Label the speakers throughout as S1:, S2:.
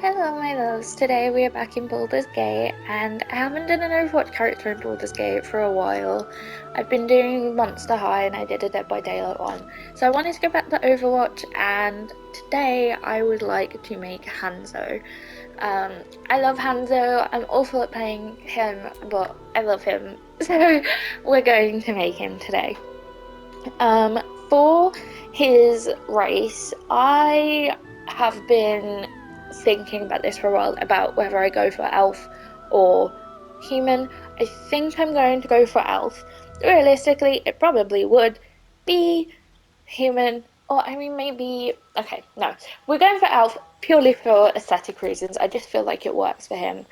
S1: Hello my loves, today we are back in Baldur's Gate and I haven't done an Overwatch character in Baldur's Gate for a while. I've been doing Monster High and I did a Dead by Daylight one. So I wanted to go back to Overwatch and today I would like to make Hanzo. I love Hanzo, I'm awful at playing him but I love him, so we're going to make him today. For his race, I have been thinking about this for a while about whether I go for elf or human. I think I'm going to go for elf. Realistically, it probably would be human, or I mean, maybe. Okay, no, we're going for elf purely for aesthetic reasons. I just feel like it works for him.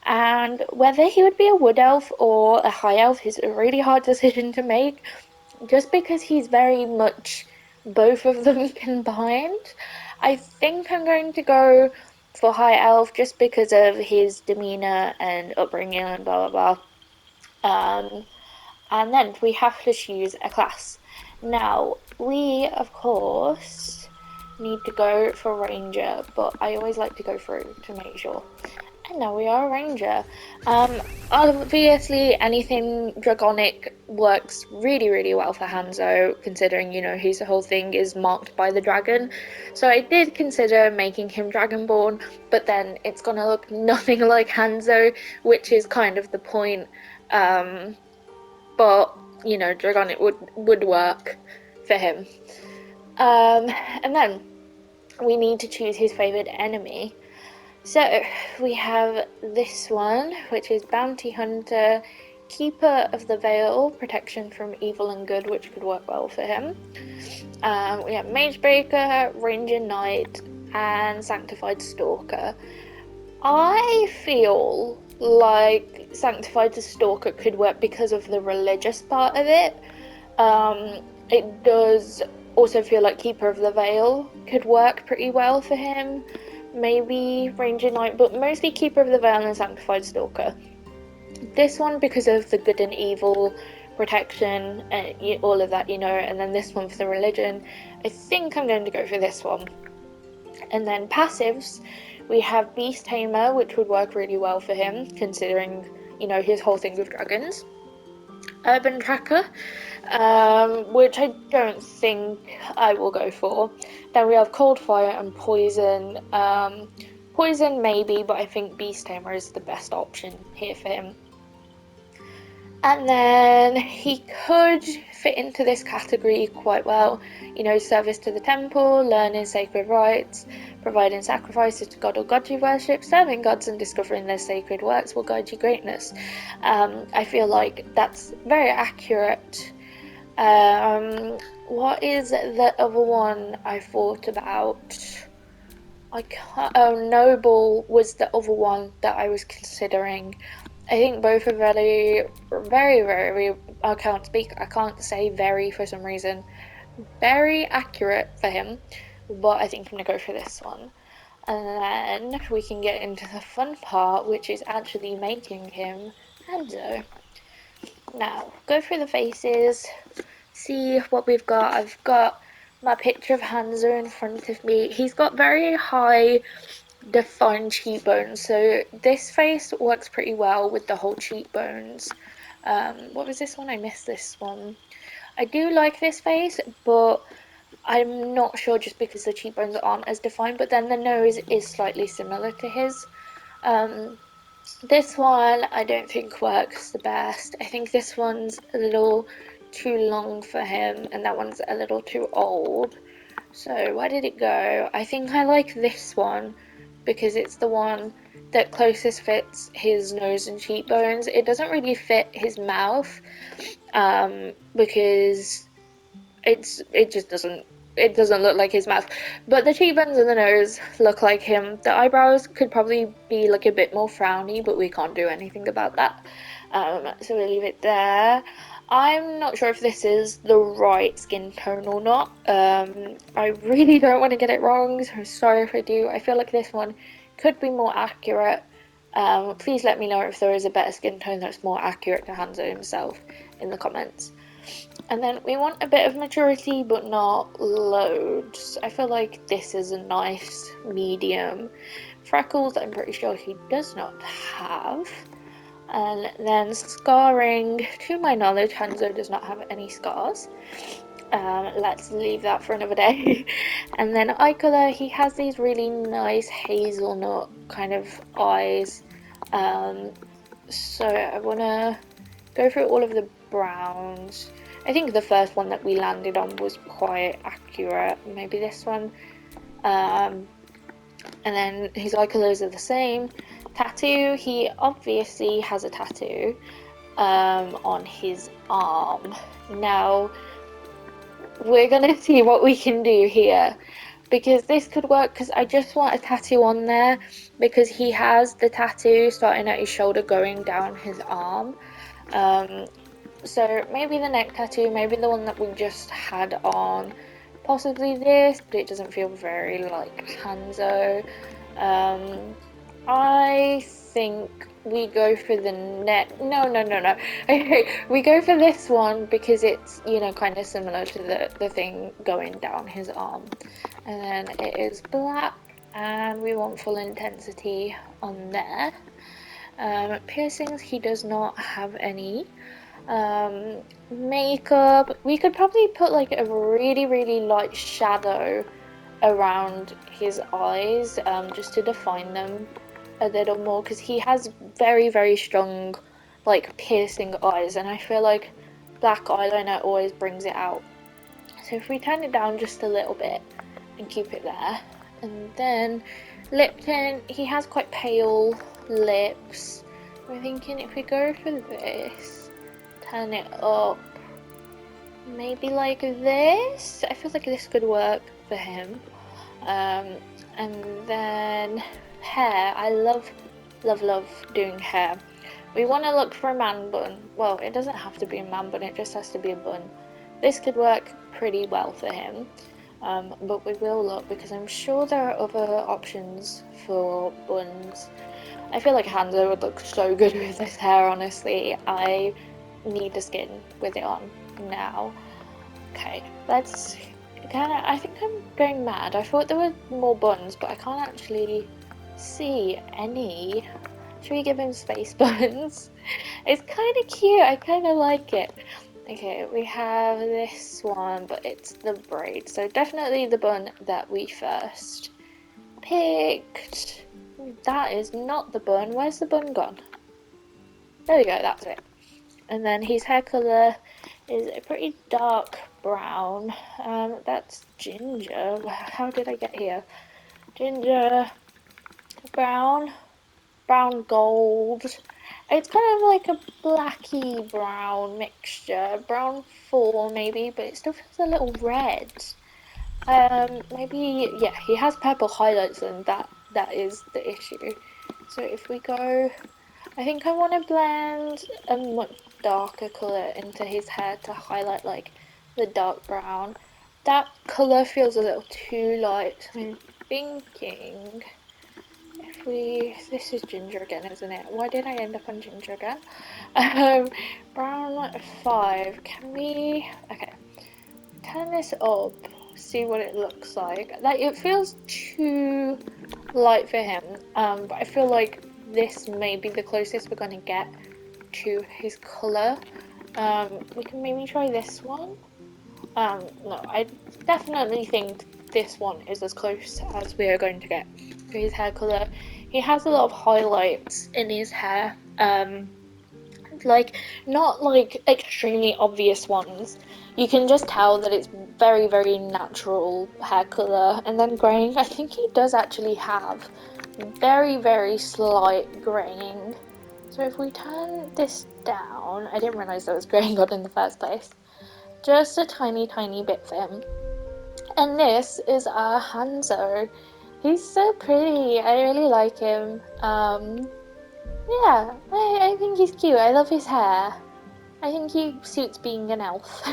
S1: And whether he would be a wood elf or a high elf is a really hard decision to make just because he's very much both of them combined. I think I'm going to go for High Elf just because of his demeanor and upbringing and blah blah blah. And then we have to choose a class. Now, we of course need to go for Ranger, but I always like to go through to make sure. And now we are a ranger. Obviously, anything dragonic works really, really well for Hanzo, considering, you know, his whole thing is marked by the dragon. So I did consider making him dragonborn, but then it's gonna look nothing like Hanzo, which is kind of the point. But, you know, dragonic would work for him. And then we need to choose his favorite enemy. So we have this one, which is Bounty Hunter, Keeper of the Veil, protection from evil and good, which could work well for him. We have Magebreaker, Ranger Knight, and Sanctified Stalker. I feel like Sanctified Stalker could work because of the religious part of it. It does also feel like Keeper of the Veil could work pretty well for him. Maybe Ranger Knight, but mostly Keeper of the Veil and Sanctified Stalker. This one because of the good and evil protection and all of that, you know, and then this one for the religion. I think I'm going to go for this one. And then passives, we have Beast Tamer, which would work really well for him, considering, you know, his whole thing with dragons. Urban Tracker, which I don't think I will go for. Then we have Cold Fire and Poison. Poison maybe, but I think Beast Tamer is the best option here for him. And then he could fit into this category quite well. You know, service to the temple, learning sacred rites, providing sacrifices to god or god you worship, serving gods and discovering their sacred works will guide you greatness. I feel like that's very accurate. What is the other one I thought about? I can't. Oh, Noble was the other one that I was considering. I think both are very, very, very. I can't say very for some reason. Very accurate for him, but I think I'm gonna go for this one. And then we can get into the fun part, which is actually making him Hanzo. Now, go through the faces, see what we've got. I've got my picture of Hanzo in front of me. He's got very high defined cheekbones, so this face works pretty well with the whole cheekbones. What was this one? I missed this one. I do like this face, but I'm not sure just because the cheekbones aren't as defined, but then the nose is slightly similar to his. This one I don't think works the best. I think this one's a little too long for him and that one's a little too old. So where did it go? I think I like this one because it's the one that closest fits his nose and cheekbones. It doesn't really fit his mouth because it just doesn't look like his mouth, but the cheekbones and the nose look like him. The eyebrows could probably be like a bit more frowny, but we can't do anything about that, so we'll leave it there. I'm not sure if this is the right skin tone or not. I really don't want to get it wrong, so sorry if I do. I feel like this one could be more accurate. Please let me know if there is a better skin tone that's more accurate to Hanzo himself in the comments. And then we want a bit of maturity, but not loads. I feel like this is a nice medium. Freckles, I'm pretty sure he does not have. And then scarring, to my knowledge, Hanzo does not have any scars. Let's leave that for another day. And then eye colour, he has these really nice hazelnut kind of eyes. So I want to go through all of the browns. I think the first one that we landed on was quite accurate. Maybe this one. And then his eye colours are the same. Tattoo, he obviously has a tattoo on his arm. Now, we're gonna see what we can do here, because this could work, because I just want a tattoo on there, because he has the tattoo starting at his shoulder going down his arm. So maybe the neck tattoo, maybe the one that we just had on, possibly this, but it doesn't feel very like Hanzo. I think we go for the neck. No. Okay, we go for this one because it's, you know, kind of similar to the thing going down his arm. And then it is black, and we want full intensity on there. Piercings, he does not have any. Makeup, we could probably put like a really light shadow around his eyes, just to define them a little more, because he has very strong like piercing eyes, and I feel like black eyeliner always brings it out. So if we turn it down just a little bit and keep it there. And then lip tint, he has quite pale lips. We're thinking if we go for this, turn it up maybe like this, I feel like this could work for him. And then hair, I love doing hair. We want to look for a man bun. Well, it doesn't have to be a man bun, it just has to be a bun. This could work pretty well for him, but we will look, because I'm sure there are other options for buns. I feel like Hanzo would look so good with this hair, honestly. I need the skin with it on now. Okay, let's I think I'm going mad. I thought there were more buns, but I can't actually see any. Should we give him space buns? It's kind of cute, I kind of like it. Okay, we have this one, but it's the braid, so definitely the bun that we first picked. That is not the bun. Where's the bun gone? There we go, that's it. And then his hair colour is a pretty dark brown. That's ginger. How did I get here? Ginger, brown gold. It's kind of like a blacky brown mixture. Brown 4 maybe, but it still feels a little red. Maybe, yeah, he has purple highlights, and that is the issue. So if we go, I think I want to blend a much darker colour into his hair to highlight like the dark brown. That colour feels a little too light. I'm thinking if we, this is ginger again, isn't it? Why did I end up on ginger again? Brown 5, can we, okay, turn this up, see what it looks like. Like, it feels too light for him, but I feel like this may be the closest we're gonna get to his colour. We can maybe try this one. No, I definitely think this one is as close as we are going to get to his hair colour. He has a lot of highlights in his hair, like not like extremely obvious ones. You can just tell that it's very natural hair colour. And then greying, I think he does actually have very slight greying. So if we turn this down, I didn't realise there was greying on in the first place. Just a tiny bit for him. And this is our Hanzo. He's so pretty. I really like him. Yeah, I think he's cute. I love his hair. I think he suits being an elf.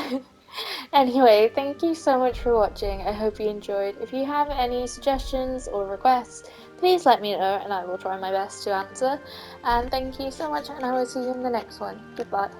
S1: Anyway, thank you so much for watching. I hope you enjoyed. If you have any suggestions or requests, please let me know and I will try my best to answer. And thank you so much, and I will see you in the next one. Goodbye.